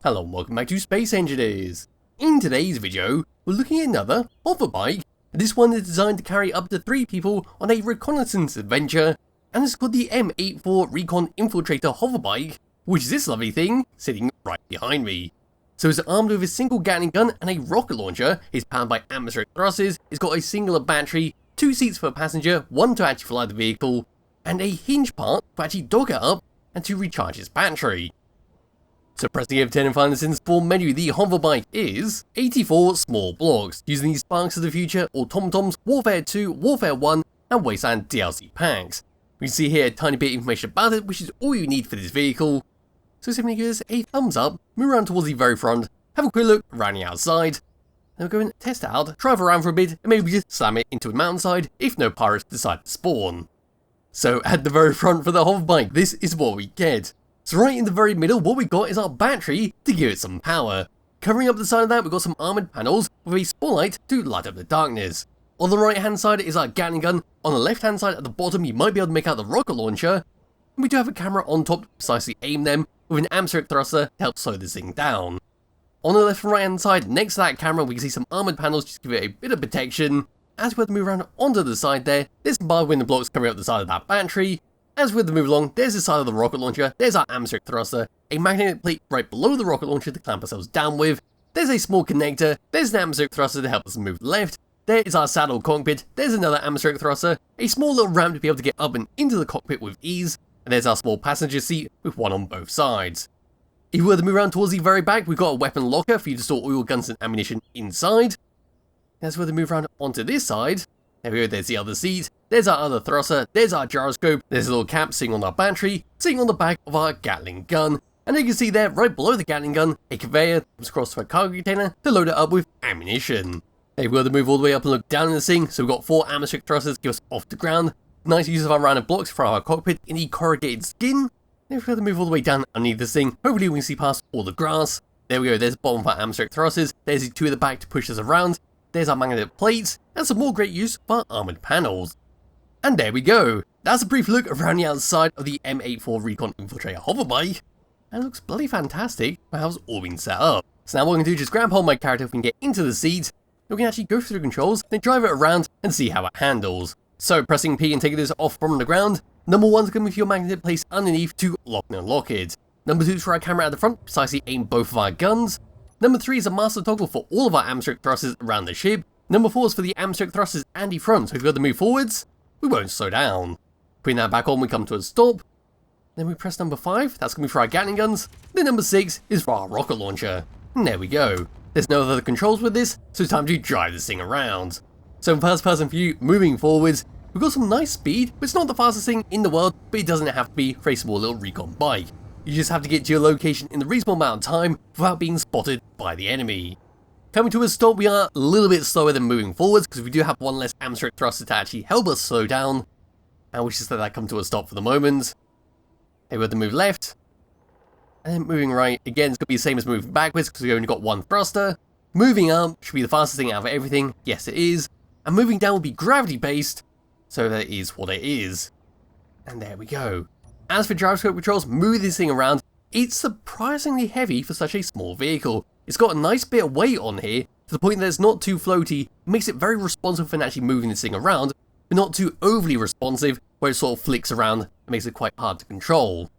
Hello and welcome back to Space Engineers. In today's video, we're looking at another hoverbike. This one is designed to carry up to 3 people on a reconnaissance adventure, and it's called the M84 Recon Infiltrator Hoverbike, which is this lovely thing sitting right behind me. So it's armed with a single gatling gun and a rocket launcher, it's powered by atmospheric thrusters, it's got a singular battery, 2 seats for a passenger, 1 to actually fly the vehicle, and a hinge part to actually dock it up and to recharge its battery. So pressing F10 and find this in the spawn menu, the hoverbike is 84 small blocks, using the Sparks of the Future, Automatons, Warfare 2, Warfare 1, and Wasteland DLC packs. We can see here a tiny bit of information about it, which is all you need for this vehicle. So simply give us a thumbs up, move around towards the very front, have a quick look around the outside, then we'll go and test it out, drive around for a bit, and maybe just slam it into a mountainside if no pirates decide to spawn. So at the very front for the hoverbike, this is what we get. So right in the very middle, what we got is our battery to give it some power. Covering up the side of that, we've got some armoured panels with a spotlight to light up the darkness. On the right hand side is our gatling gun. On the left hand side at the bottom, you might be able to make out the rocket launcher. And we do have a camera on top to precisely aim them, with an atmospheric thruster to help slow this thing down. On the left and right hand side, next to that camera, we can see some armoured panels just to give it a bit of protection. As we have to move around onto the side there, there's some bar window blocks covering up the side of that battery. As we have to move along, there's the side of the rocket launcher, there's our atmospheric thruster, a magnetic plate right below the rocket launcher to clamp ourselves down with, there's a small connector, there's an atmospheric thruster to help us move left, there is our saddle cockpit, there's another atmospheric thruster, a small little ramp to be able to get up and into the cockpit with ease, and there's our small passenger seat with one on both sides. If we were to move around towards the very back, we've got a weapon locker for you to store all your guns and ammunition inside. As we were to move around onto this side, there we go, there's the other seat, there's our other thruster, there's our gyroscope, there's a little cap sitting on our battery, sitting on the back of our gatling gun, and you can see there, right below the gatling gun, a conveyor comes across to a cargo container to load it up with ammunition. There we go, to move all the way up and look down in this thing, so we've got 4 atmospheric thrusters to give us off the ground, nice use of our rounded blocks for our cockpit in the corrugated skin. Then if we have to move all the way down underneath this thing, hopefully we can see past all the grass. There we go, there's the bottom of our atmospheric thrusters, there's the 2 at the back to push us around, there's our magnetic plates, and some more great use for our armoured panels. And there we go, that's a brief look around the outside of the M84 Recon Infiltrator Hoverbike, and it looks bloody fantastic for how it's all been set up. So now what we're going to do is just grab hold of my character if we can get into the seat, and we can actually go through the controls, then drive it around and see how it handles. So pressing P and taking this off from the ground, number 1 is going to be for your magnetic place underneath to lock and unlock it. Number 2 is for our camera at the front, precisely aim both of our guns. Number 3 is a master toggle for all of our atmospheric thrusters around the ship. Number 4 is for the atmospheric thrusters and the front, so if we've got to move forwards, we won't slow down. Putting that back on, we come to a stop. Then we press number 5, that's going to be for our gatling guns. Then number 6 is for our rocket launcher. And there we go. There's no other controls with this, so it's time to drive this thing around. So in first person view, moving forwards, we've got some nice speed, but it's not the fastest thing in the world, but it doesn't have to be for a small little recon bike. You just have to get to your location in the reasonable amount of time without being spotted by the enemy. Coming to a stop, we are a little bit slower than moving forwards because we do have 1 less atmospheric thruster to actually help us slow down. And we just let that come to a stop for the moment. Okay, we have to move left. And then moving right, again, it's going to be the same as moving backwards because we only got 1 thruster. Moving up should be the fastest thing out of everything. Yes, it is. And moving down will be gravity-based. So that is what it is. And there we go. As for gyroscope controls, moving this thing around, it's surprisingly heavy for such a small vehicle. It's got a nice bit of weight on here, to the point that it's not too floaty, it makes it very responsive for actually moving this thing around, but not too overly responsive, where it sort of flicks around and makes it quite hard to control.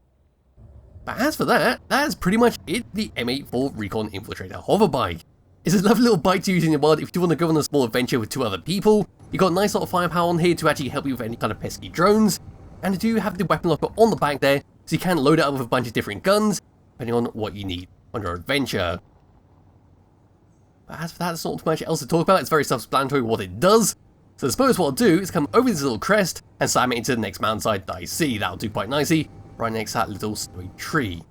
But as for that is pretty much it, the M84 Recon Infiltrator Hoverbike. It's a lovely little bike to use in the world if you do want to go on a small adventure with 2 other people. You've got a nice lot of firepower on here to actually help you with any kind of pesky drones. And you do have the weapon locker on the back there, so you can load it up with a bunch of different guns, depending on what you need on your adventure. But as for that, there's not too much else to talk about, it's very self-explanatory what it does. So I suppose what I'll do is come over this little crest and slam it into the next mountainside that I see. That'll do quite nicely, right next to that little snowy tree.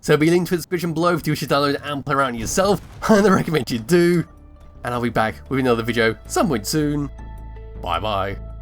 So there'll be a link to the description below if you wish to download and play around yourself, and I recommend you do. And I'll be back with another video some point soon. Bye bye.